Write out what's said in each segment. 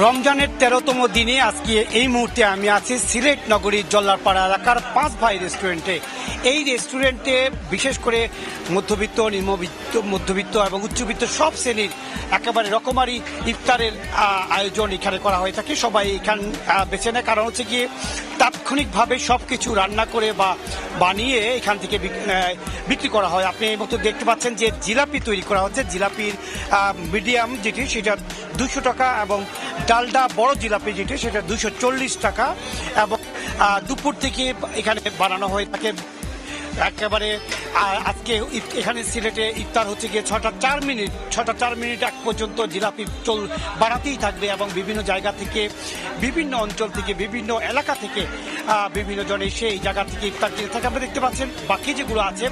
রমজানের 13তম দিনে আজকে এই মুহূর্তে আমি আছি সিলেট নগরীর জল্লারপাড়া এলাকার 5 ভাই রেস্টুরেন্টে। এই রেস্টুরেন্টে বিশেষ করে মধ্যবিত্ত, মধ্যবিত্ত এবং উচ্চবিত্ত সব শ্রেণীর একেবারে রকমারি ইফতারের আয়োজন এখানে করা হয়ে থাকে। সবাই এখান বেছে নেয়, কারণ হচ্ছে গিয়ে তাৎক্ষণিকভাবে সব কিছু রান্না করে বা বানিয়ে এখান থেকে বিক্রি করা হয়। আপনি এই মতো দেখতে পাচ্ছেন যে জিলাপি তৈরি করা হচ্ছে। জিলাপির মিডিয়াম যেটি সেটা 200 টাকা এবং ডালডা বড় জিলাপি যেটি সেটা 240 টাকা এবং দুপুর থেকে এখানে বানানো হয়ে থাকে। একেবারে আজকে এখানে সিলেটে ইফতার হচ্ছে গিয়ে 6টা 4 মিনিট এক পর্যন্ত জিলাপি বাড়াতেই থাকবে এবং বিভিন্ন জায়গা থেকে, বিভিন্ন অঞ্চল থেকে, বিভিন্ন এলাকা থেকে বিভিন্ন জন এসে এই জায়গা থেকে ইফতার কিনে থাকে। আপনি দেখতে পাচ্ছেন বাকি যেগুলো আছে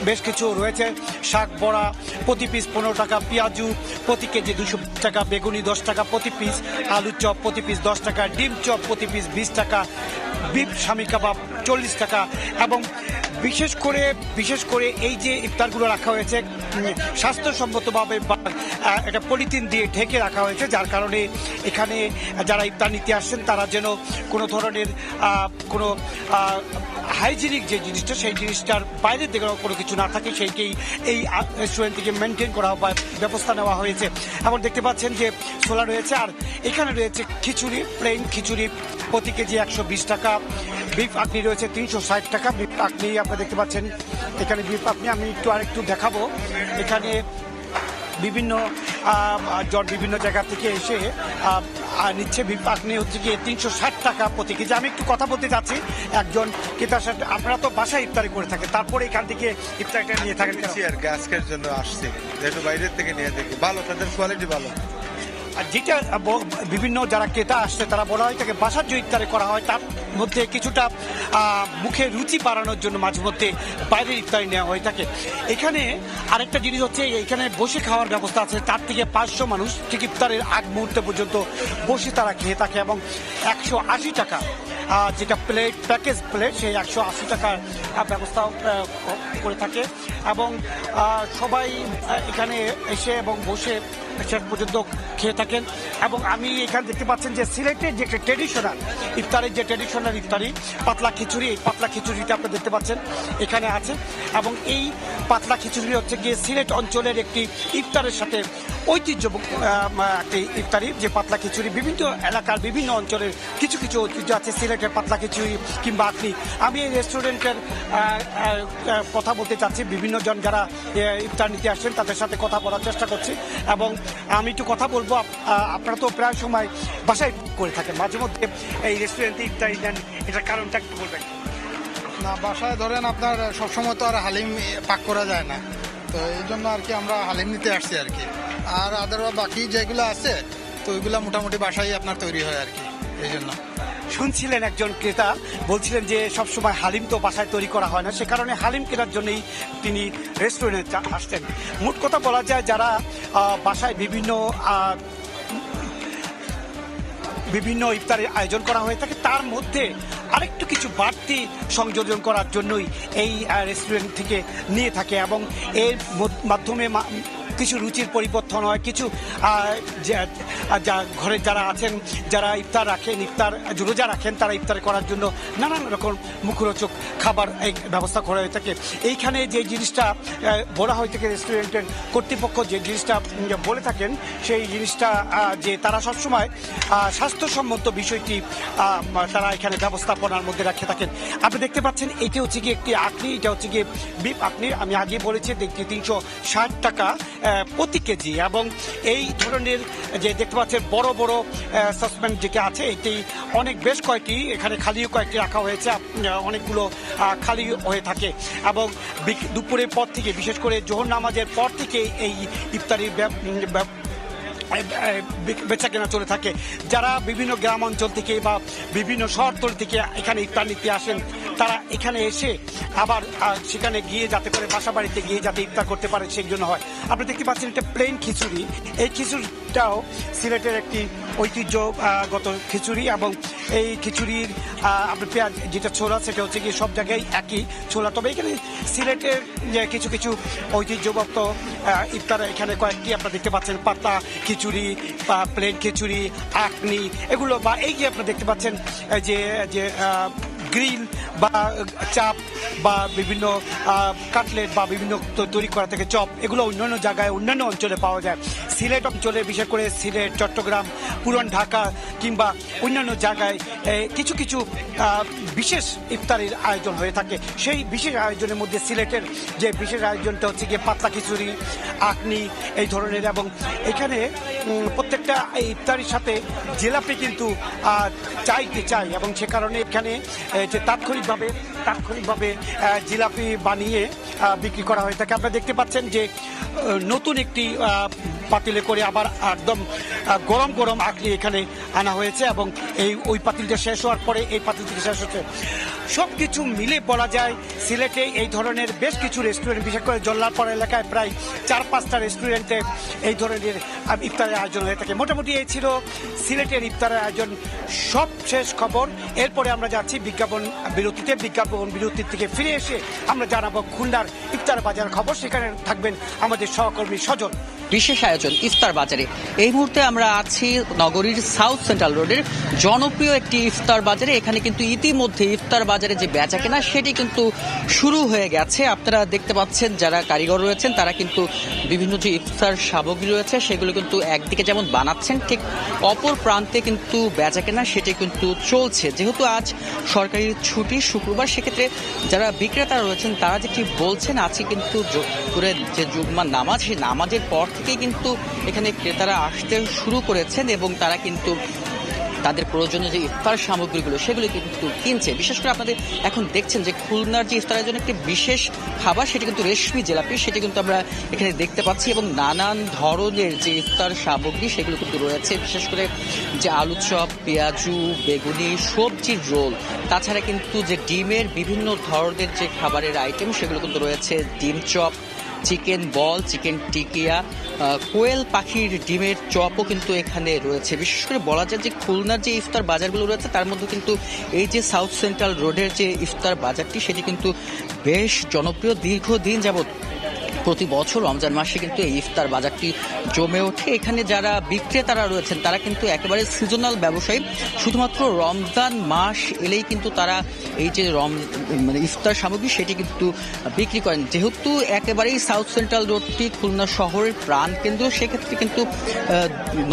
বেশ কিছু রয়েছে। শাক বড়া প্রতি পিস 15 টাকা, পেঁয়াজু প্রতি কেজি 200 টাকা, বেগুনি 10 টাকা প্রতি পিস, আলু চপ প্রতি পিস 10 টাকা, ডিম চপ প্রতি পিস 20 টাকা, বিফ স্বামী কাবাব 40 টাকা এবং বিশেষ করে এই যে ইফতারগুলো রাখা হয়েছে স্বাস্থ্যসম্মতভাবে একটা পলিথিন দিয়ে ঢেকে রাখা হয়েছে, যার কারণে এখানে যারা ইফতার নিতে আসছেন তারা যেন কোনো ধরনের কোনো হাইজিনিক যে জিনিসটা সেই জিনিসটার বাইরের দিকে কোনো কিছু না থাকে, সেইটাই এই রেস্টুরেন্ট থেকে মেনটেন করা বা ব্যবস্থা নেওয়া হয়েছে। এবং দেখতে পাচ্ছেন যে ছোলা রয়েছে, আর এখানে রয়েছে খিচুড়ি, প্লেন খিচুড়ি প্রতি কেজি 120 টাকা, বিফ আকনি রয়েছে 360 টাকা। বিফ আকনি আপনারা দেখতে পাচ্ছেন এখানে বিফ আকনি আমি আরেকটু দেখাবো। এখানে বিভিন্ন জায়গা থেকে এসে নিচ্ছে। বিফ আকনি হচ্ছে গিয়ে 360 টাকা প্রতি কেজি। আমি একটু কথা বলতে চাচ্ছি একজন ক্রেতার সাথে। আপনারা তো বাসায় ইফতারি করে থাকেন, তারপরে এখান থেকে ইফতারিটা নিয়ে থাকেন আর কি? আজকের জন্য আসছি, যেহেতু বাইরের থেকে নিয়ে দেখি ভালো, তাদের কোয়ালিটি ভালো। আর যেটা বিভিন্ন যারা ক্রেতা আসছে তারা বলা হয় তাকে বাসার যে ইফতারি করা হয় তার মধ্যে কিছুটা মুখে রুচি বাড়ানোর জন্য মাঝে মধ্যে বাইরের ইফতারি নেওয়া হয়ে থাকে। এখানে আরেকটা জিনিস হচ্ছে এখানে বসে খাওয়ার ব্যবস্থা আছে। তার থেকে 500 মানুষ ঠিক ইফতারের আগ মুহূর্তে পর্যন্ত বসে তারা খেয়ে থাকে এবং 180 টাকা যেটা প্লেট, প্যাকেজ প্লেট, সেই 180 টাকার ব্যবস্থা করে থাকে এবং সবাই এখানে এসে এবং বসে শেষ পর্যন্ত খেয়ে থাকেন। এবং আমি এখানে দেখতে পাচ্ছেন যে সিলেটের যে একটা ট্রেডিশনাল ইফতারি পাতলা খিচুড়ি, এই পাতলা খিচুড়িটা আপনি দেখতে পাচ্ছেন এখানে আছে এবং এই পাতলা খিচুড়ি হচ্ছে গিয়ে সিলেট অঞ্চলের একটি ইফতারের সাথে ঐতিহ্য একটি ইফতারি। যে পাতলা খিচুড়ি বিভিন্ন এলাকার বিভিন্ন অঞ্চলের কিছু ঐতিহ্য আছে সিলেটের পাতলা খিচুড়ি কিংবা আকনি। আমি এই রেস্টুরেন্টের কথা বলতে চাচ্ছি, বিভিন্ন জন যারা ইফতার নিতে আসছেন তাদের সাথে কথা বলার চেষ্টা করছি এবং আমি একটু কথা বলবো। আপনারা তো প্রায় সময় বাসায় করে থাকেন, মাঝে মধ্যে এই রেস্টুরেন্টে ইফতারি নেন, এটার কারণটা একটু বলবেন? না, বাসায় ধরেন আপনার সবসময় তো আর হালিম পাক করা যায় না, তো এই জন্য আর কি আমরা হালিম নিতে আসছি আর কি। আর আদারওয়াইজ বাকি যেগুলো আছে তো ওইগুলো মোটামুটি বাসায় আপনার তৈরি হয় আর কি, এই জন্য। শুনছিলেন একজন ক্রেতা বলছিলেন যে সবসময় হালিম তো বাসায় তৈরি করা হয় না, সে কারণে হালিম কেনার জন্যই তিনি রেস্টুরেন্টে আসতেন। মোট কথা বলা যায় যারা বাসায় বিভিন্ন ইফতারের আয়োজন করা হয়ে থাকে তার মধ্যে আরেকটু কিছু বাড়তি সংযোজন করার জন্যই এই রেস্টুরেন্ট থেকে নিয়ে থাকে এবং এর মাধ্যমে কিছু রুচির পরিবর্তন হয়। কিছু ঘরে যারা আছেন, যারা ইফতার রোজা রাখেন, তারা ইফতার করার জন্য নানান রকম মুখরোচক খাবার ব্যবস্থা করা হয়ে থাকে। এইখানে যে জিনিসটা বলা হয়ে থাকে রেস্টুরেন্টের কর্তৃপক্ষ যে জিনিসটা বলে থাকেন, সেই জিনিসটা যে তারা সবসময় স্বাস্থ্যসম্মত বিষয়টি তারা এখানে ব্যবস্থাপনার মধ্যে রাখে থাকেন। আপনি দেখতে পাচ্ছেন এটি হচ্ছে গিয়ে একটি আকনি, এটা হচ্ছে গিয়ে বিফ আকনি। আমি আগে বলেছি দেখছি 360 টাকা প্রতি কেজি এবং এই ধরনের যে দেখতে পাচ্ছেন বড় বড় সাসপেন্ড যেটা আছে এটি বেশ কয়েকটি এখানে খালিও কয়েকটি রাখা হয়েছে, অনেকগুলো খালি হয়ে থাকে এবং দুপুরের পর থেকে বিশেষ করে জোহর নামাজের পর থেকে এই ইফতারির বেচা কেনা চলে থাকে। যারা বিভিন্ন গ্রাম অঞ্চল থেকে বা বিভিন্ন শহরতল থেকে এখানে ইফতার নিতে আসেন তারা এখানে এসে আবার সেখানে গিয়ে যাতে করে বাসা বাড়িতে গিয়ে যাতে ইফতার করতে পারে সেই জন্য হয়। আপনি দেখতে পাচ্ছেন এটা প্লেন খিচুড়ি। এই খিচুড়িটাও সিলেটের একটি ঐতিহ্যগত খিচুড়ি এবং এই খিচুড়ির আপনার পেঁয়াজ যেটা ছোলা সেটা হচ্ছে কি সব জায়গায় একই ছোলা, তবে এখানে সিলেটের যে কিছু কিছু ঐতিহ্যগত ইফতার এখানে কয়েকটি আপনারা দেখতে পাচ্ছেন, পাতা খিচুড়ি বা প্লেন খিচুড়ি, আখনি, এগুলো বা এই যে আপনারা দেখতে পাচ্ছেন যে যে গ্রিল বা চাপ বা বিভিন্ন কাটলেট বা বিভিন্ন তৈরি করা থেকে চপ, এগুলো অন্যান্য জায়গায় অন্যান্য অঞ্চলে পাওয়া যায়। সিলেট অঞ্চলে বিশেষ করে সিলেট, চট্টগ্রাম, পুরান ঢাকা কিংবা অন্যান্য জায়গায় কিছু কিছু বিশেষ ইফতারের আয়োজন হয়ে থাকে। সেই বিশেষ আয়োজনের মধ্যে সিলেটের যে বিশেষ আয়োজনটা হচ্ছে গিয়ে পাতলা খিচুড়ি, আখনি এই ধরনের, এবং এখানে প্রত্যেকটা ইফতারির সাথে জিলাপি কিন্তু চাই এবং সে কারণে এখানে যে তাৎক্ষণিকভাবে জিলাপি বানিয়ে বিক্রি করা হয়ে থাকে। আপনারা দেখতে পাচ্ছেন যে নতুন একটি পাতিলে করে আবার একদম গরম গরম আখনি এখানে আনা হয়েছে এবং ওই পাতিলটা শেষ হওয়ার পরে এই পাতিলটি শেষ হচ্ছে। সব কিছু মিলে বলা যায় সিলেটে এই ধরনের বেশ কিছু রেস্টুরেন্ট, বিশেষ করে জল্লারপাড়া এলাকায় প্রায় 4-5টা রেস্টুরেন্টে এই ধরনের ইফতারের আয়োজন হয়ে থাকে। মোটামুটি এই ছিল সিলেটের ইফতারের আয়োজন। সব শেষ খবর, এরপরে আমরা যাচ্ছি বিজ্ঞাপন বিরতির থেকে ফিরে এসে আমরা জানাবো খুলনার ইফতার বাজার খবর। সেখানে থাকবেন আমাদের সহকর্মী সজল। বিশেষ আয়োজন ইফতার বাজারে। এই মুহূর্তে আমরা আছি নগরীর সাউথ সেন্ট্রাল রোডের জনপ্রিয় একটি ইফতার বাজারে। এখানে কিন্তু ইতিমধ্যে ইফতার বাজারে যে বেচা কেনা সেটি কিন্তু শুরু হয়ে গেছে। আপনারা দেখতে পাচ্ছেন যারা কারিগর রয়েছেন তারা কিন্তু বিভিন্ন যে ইফতার সামগ্রী রয়েছে সেগুলো কিন্তু একদিকে যেমন বানাচ্ছেন, ঠিক অপর প্রান্তে কিন্তু বেচা কেনা সেটি কিন্তু চলছে। যেহেতু আজ সরকারি ছুটি শুক্রবার, সেক্ষেত্রে যারা বিক্রেতা রয়েছেন তারা যেটি বলছেন, আজকে কিন্তু করে যে জুম্মার নামাজ, সেই নামাজের পর থেকেই কিন্তু এখানে ক্রেতারা আসতে শুরু করেছেন এবং তারা কিন্তু তাদের প্রয়োজনীয় যে ইফতার সামগ্রীগুলো সেগুলো কিন্তু কিনছে। বিশেষ করে আপনাদের এখন দেখছেন যে খুলনার যে ইফতারের জন্য একটি বিশেষ খাবার, সেটি কিন্তু রেশমি জিলাপি, সেটি কিন্তু আমরা এখানে দেখতে পাচ্ছি এবং নানান ধরনের যে ইফতার সামগ্রী সেগুলো কিন্তু রয়েছে। বিশেষ করে যে আলু চপ, পেঁয়াজু, বেগুনি, সবজির রোল, তাছাড়া কিন্তু যে ডিমের বিভিন্ন ধরনের যে খাবারের আইটেম সেগুলো কিন্তু রয়েছে। ডিম চপ, চিকেন বল, চিকেন টিকিয়া, কোয়েল পাখির ডিমের চপও কিন্তু এখানে রয়েছে। বিশেষ করে বলা যায় যে খুলনার যে ইফতার বাজারগুলো রয়েছে তার মধ্যে কিন্তু এই যে সাউথ সেন্ট্রাল রোডের যে ইফতার বাজারটি সেটি কিন্তু বেশ জনপ্রিয়। দীর্ঘদিন যাবৎ প্রতি বছর রমজান মাসে কিন্তু এই ইফতার বাজারটি জমে ওঠে। এখানে যারা বিক্রেতারা রয়েছেন তারা কিন্তু একেবারে সিজনাল ব্যবসায়ী, শুধুমাত্র রমজান মাস এলেই কিন্তু তারা এই যে ইফতার সামগ্রী সেটি কিন্তু বিক্রি করেন। যেহেতু একেবারেই সাউথ সেন্ট্রাল রোডটি খুলনা শহরের প্রাণকেন্দ্র, সেক্ষেত্রে কিন্তু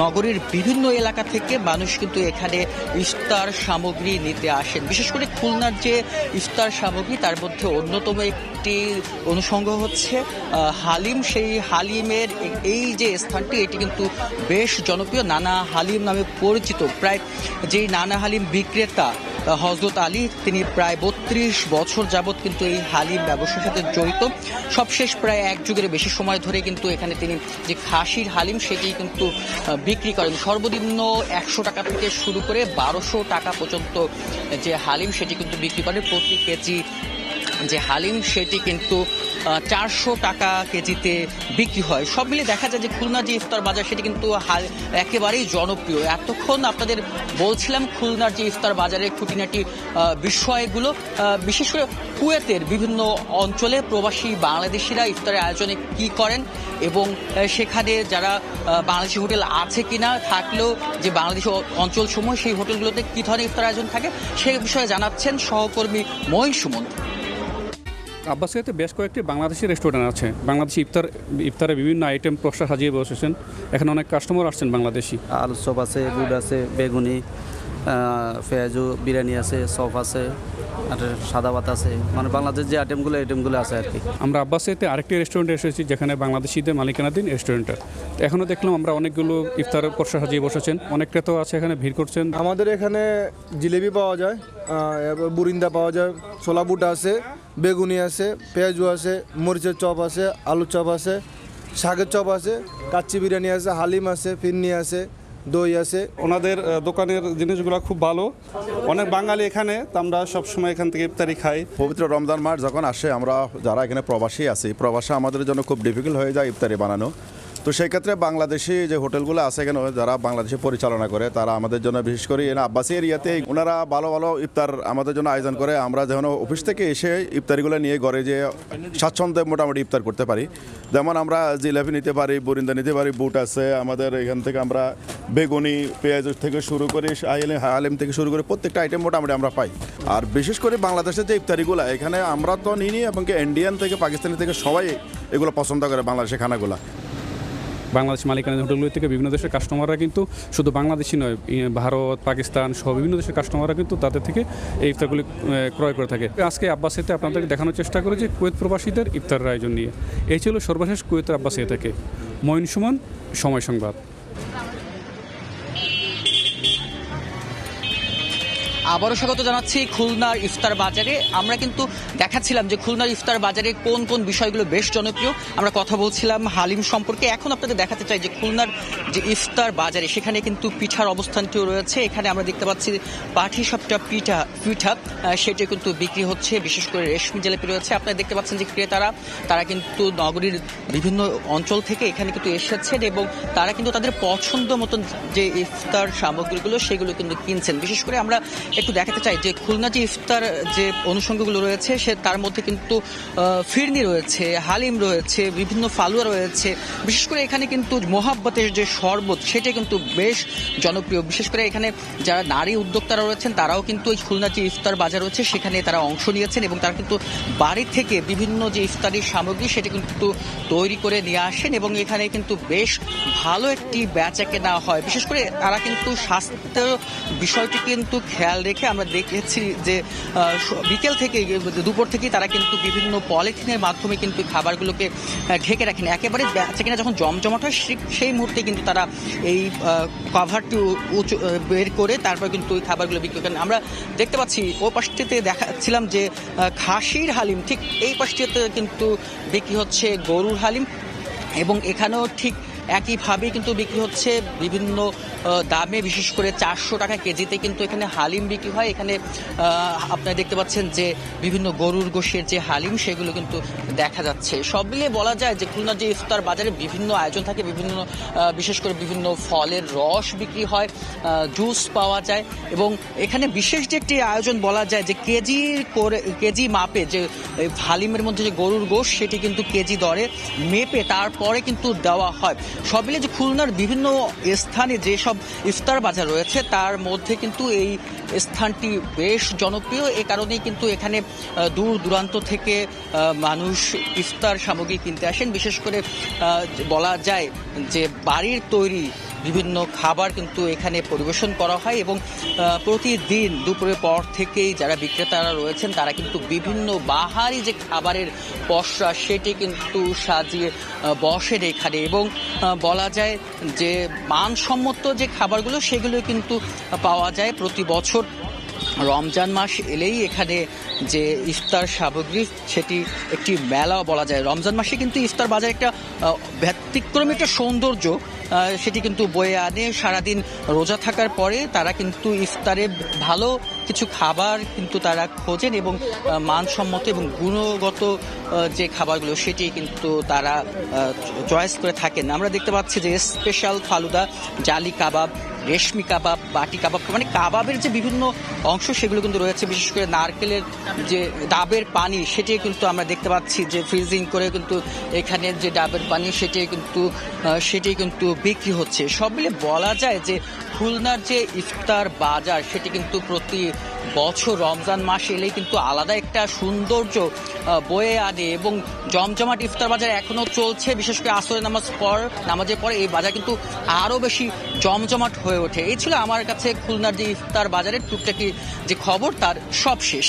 নগরীর বিভিন্ন এলাকা থেকে মানুষ কিন্তু এখানে ইফতার সামগ্রী নিতে আসেন। বিশেষ করে খুলনার যে ইফতার সামগ্রী তার মধ্যে অন্যতম একটি অনুষঙ্গ হচ্ছে হালিম। সেই হালিমের এই যে স্থানটি এটি কিন্তু বেশ জনপ্রিয়, নানা হালিম নামে পরিচিত। প্রায় যেই নানা হালিম বিক্রেতা হযরত আলী, তিনি প্রায় 32 বছর যাবৎ কিন্তু এই হালিম ব্যবসার সাথে জড়িত। সবশেষ প্রায় এক যুগের বেশি সময় ধরে কিন্তু এখানে তিনি যে খাসির হালিম সেটি কিন্তু বিক্রি করেন। সর্বনিম্ন 100 টাকা থেকে শুরু করে 1200 টাকা পর্যন্ত যে হালিম সেটি কিন্তু বিক্রি করে। প্রতি কেজি যে হালিম সেটি কিন্তু 400 টাকা কেজিতে বিক্রি হয়। সব মিলে দেখা যায় যে খুলনা যে ইফতার বাজার সেটি কিন্তু একেবারেই জনপ্রিয়। এতক্ষণ আপনাদের বলছিলাম খুলনার যে ইফতার বাজারের খুঁটিনাটি বিষয়গুলো। বিশেষ করে কুয়েতের বিভিন্ন অঞ্চলে প্রবাসী বাংলাদেশিরা ইফতারের আয়োজনে কি করেন এবং সেখানে যারা বাংলাদেশি হোটেল আছে কিনা, থাকলেও যে বাংলাদেশি অঞ্চলসমূহ সেই হোটেলগুলোতে কী ধরনের ইফতার আয়োজন থাকে সে বিষয়ে জানাচ্ছেন সহকর্মী মঈন সুমন। আব্বাসিয়াতে বেশ কয়েকটি বাংলাদেশি রেস্টুরেন্ট আছে। বাংলাদেশি ইফতারে বিভিন্ন আইটেম প্রশ্ন সাজিয়ে বসেছেন। এখানে অনেক কাস্টমার আসছেন বাংলাদেশি। আলু চপ আছে, গুড় আছে, বেগুনি, পেঁয়াজু, বিরিয়ানি আছে, চপ আছে, আর সাদা ভাত আছে, মানে বাংলাদেশ যে আইটেমগুলো আছে আর কি। আমরা আব্বাসিয়াতে আরেকটি রেস্টুরেন্টে এসেছি যেখানে বাংলাদেশিদের মালিকানাধীন রেস্টুরেন্টটা। এখনও দেখলাম আমরা অনেকগুলো ইফতারের প্রশ্ন সাজিয়ে বসেছেন, অনেক ক্রেতাও আছে এখানে ভিড় করছেন। আমাদের এখানে জিলেবি পাওয়া যায়, বুরিন্দা পাওয়া যায়, ছোলা বুটা আছে, বেগুনি আছে, পেঁয়াজু আছে, মরিচের চপ আছে, আলুর চপ আছে, শাকের চপ আছে, কাচ্চি বিরিয়ানি আছে, হালিম আছে, ফিরনি আছে, দই আছে। ওনাদের দোকানের জিনিসগুলো খুব ভালো। অনেক বাঙালি এখানে, তো আমরা সবসময় এখান থেকে ইফতারি খাই। পবিত্র রমজান মাস যখন আসে, আমরা যারা এখানে প্রবাসী আছি, প্রবাসে আমাদের জন্য খুব ডিফিকাল্ট হয়ে যায় ইফতারি বানানো। তো সেই ক্ষেত্রে বাংলাদেশি যে হোটেলগুলো আছে এখানে যারা বাংলাদেশে পরিচালনা করে তারা আমাদের জন্য বিশেষ করে আব্বাসী এরিয়াতে ওনারা ভালো ভালো ইফতার আমাদের জন্য আয়োজন করে। আমরা যখন অফিস থেকে এসে ইফতারিগুলো নিয়ে ঘরে যে স্বাচ্ছন্দ্যে মোটামুটি ইফতার করতে পারি। যেমন আমরা জিলাপি নিতে পারি, বরিন্দা নিতে পারি, বুট আছে আমাদের এখান থেকে, আমরা বেগুনি, পেঁয়াজ থেকে শুরু করে হালিম থেকে শুরু করে প্রত্যেকটা আইটেম মোটামুটি আমরা পাই। আর বিশেষ করে বাংলাদেশের যে ইফতারিগুলো এখানে আমরা তো নিই এবং ইন্ডিয়ান থেকে পাকিস্তানি থেকে সবাই এগুলো পছন্দ করে বাংলাদেশের খানাগুলো। বাংলাদেশ মালিকানা হোটেলগুলো থেকে বিভিন্ন দেশের কাস্টমাররা কিন্তু শুধু বাংলাদেশি নয়, ভারত, পাকিস্তান সহ বিভিন্ন দেশের কাস্টমাররা কিন্তু তাদের থেকে এই ইফতারগুলি ক্রয় করে থাকে। আজকে আব্বাসিয়াতে আপনাদেরকে দেখানোর চেষ্টা করেছি কুয়েত প্রবাসীদের ইফতারের আয়োজন নিয়ে। এই ছিল সর্বশেষ কুয়েতের আব্বাসিয়া থেকে। মঈন সুমন, সময় সংবাদ। আবারও স্বাগত জানাচ্ছি খুলনার ইফতার বাজারে। আমরা কিন্তু দেখাচ্ছিলাম যে খুলনার ইফতার বাজারে কোন কোন বিষয়গুলো বেশ জনপ্রিয়। আমরা কথা বলছিলাম হালিম সম্পর্কে। এখন আপনাদের দেখাতে চাই যে খুলনার যে ইফতার বাজারে সেখানে কিন্তু পিঠার অবস্থানটিও রয়েছে। এখানে আমরা দেখতে পাচ্ছি পাটিসাপটা পিঠা সেটা কিন্তু বিক্রি হচ্ছে, বিশেষ করে রেশমি জিলাপি রয়েছে। আপনারা দেখতে পাচ্ছেন যে ক্রেতারা তারা কিন্তু নগরীর বিভিন্ন অঞ্চল থেকে এখানে কিন্তু এসেছেন এবং তারা কিন্তু তাদের পছন্দ মতন যে ইফতার সামগ্রীগুলো সেগুলো কিন্তু কিনছেন। বিশেষ করে আমরা একটু দেখাতে চাই যে খুলনা যে ইফতার যে অনুষঙ্গগুলো রয়েছে সে তার মধ্যে কিন্তু ফিরনি রয়েছে, হালিম রয়েছে, বিভিন্ন ফালুয়া রয়েছে। বিশেষ করে এখানে কিন্তু মোহাব্বতের যে শরবত সেটা কিন্তু বেশ জনপ্রিয়। বিশেষ করে এখানে যারা নারী উদ্যোক্তারা রয়েছেন তারাও কিন্তু এই খুলনা যে ইফতার বাজার রয়েছে সেখানে তারা অংশ নিয়েছেন এবং তারা কিন্তু বাড়ি থেকে বিভিন্ন যে ইফতারির সামগ্রী সেটা কিন্তু তৈরি করে নিয়ে আসেন এবং এখানে কিন্তু বেশ ভালো একটি বেচা কেনা হয়। বিশেষ করে তারা কিন্তু স্বাস্থ্য বিষয়টি কিন্তু খেয়াল রেখে আমরা দেখেছি যে বিকেল থেকে দুপুর থেকেই তারা কিন্তু বিভিন্ন পলিথিনের মাধ্যমে কিন্তু খাবারগুলোকে ঢেকে রাখেন। একেবারে বেচা কেনা যখন জমজমাট হয় সেই মুহূর্তে কিন্তু তারা এই কভারটি বের করে তারপর কিন্তু ওই খাবারগুলো বিক্রি করেন। আমরা দেখতে পাচ্ছি ও পাশটিতে দেখাচ্ছিলাম যে খাসির হালিম, ঠিক এই পাশটিতে কিন্তু বিক্রি হচ্ছে গরুর হালিম এবং এখানেও ঠিক একইভাবেই কিন্তু বিক্রি হচ্ছে বিভিন্ন দামে। বিশেষ করে 400 টাকা কেজিতে কিন্তু এখানে হালিম বিক্রি হয়। এখানে আপনারা দেখতে পাচ্ছেন যে বিভিন্ন গরুর গোশের যে হালিম সেগুলো কিন্তু দেখা যাচ্ছে। সব মিলিয়ে বলা যায় যে খুলনার যে ইফতার বাজারে বিভিন্ন আয়োজন থাকে, বিভিন্ন বিশেষ করে বিভিন্ন ফলের রস বিক্রি হয়, জুস পাওয়া যায় এবং এখানে বিশেষ যে একটি আয়োজন বলা যায় যে কেজি মাপে যে হালিমের মধ্যে যে গরুর গোশ সেটি কিন্তু কেজি দরে মেপে তারপরে কিন্তু দেওয়া হয়। সব মিলে যে খুলনার বিভিন্ন স্থানে যেসব ইফতার বাজার রয়েছে তার মধ্যে কিন্তু এই স্থানটি বেশ জনপ্রিয়। এ কারণেই কিন্তু এখানে দূর দূরান্ত থেকে মানুষ ইফতার সামগ্রী কিনতে আসেন। বিশেষ করে বলা যায় যে বাড়ির তৈরি বিভিন্ন খাবার কিন্তু এখানে পরিবেশন করা হয় এবং প্রতিদিন দুপুরের পর থেকেই যারা বিক্রেতারা রয়েছেন তারা কিন্তু বিভিন্ন বাহারি যে খাবারের পসরা সেটি কিন্তু সাজিয়ে বসেন এখানে এবং বলা যায় যে মানসম্মত যে খাবারগুলো সেগুলো কিন্তু পাওয়া যায়। প্রতি বছর রমজান মাস এলেই এখানে যে ইফতার সামগ্রী সেটি একটি মেলা বলা যায়। রমজান মাসে কিন্তু ইফতার বাজার একটা ব্যতিক্রমী একটা সৌন্দর্য সেটি কিন্তু বয়ে আনে। সারাদিন রোজা থাকার পরে তারা কিন্তু ইফতারে ভালো কিছু খাবার কিন্তু তারা খোঁজেন এবং মানসম্মত এবং গুণগত যে খাবারগুলো সেটি কিন্তু তারা চয়েস করে থাকেন। আমরা দেখতে পাচ্ছি যে স্পেশাল ফালুদা, জালি কাবাব, রেশমি কাবাব, বাটি কাবাব, মানে কাবাবের যে বিভিন্ন অংশ সেগুলো কিন্তু রয়েছে। বিশেষ করে নারকেলের যে ডাবের পানি সেটি কিন্তু আমরা দেখতে পাচ্ছি যে ফ্রিজিং করে কিন্তু এখানে যে ডাবের পানি সেটি কিন্তু বিক্রি হচ্ছে। সব মিলে বলা যায় যে খুলনার যে ইফতার বাজার সেটি কিন্তু প্রতি বছর রমজান মাস এলেই কিন্তু আলাদা একটা সৌন্দর্য বয়ে আনে এবং জমজমাট ইফতার বাজার এখনও চলছে। বিশেষ করে আসরের নামাজের পরে এই বাজার কিন্তু আরও বেশি জমজমাট হয়ে ওঠে। এই ছিল আমার কাছে খুলনার যে ইফতার বাজারের টুকটাকি যে খবর তার সব শেষ।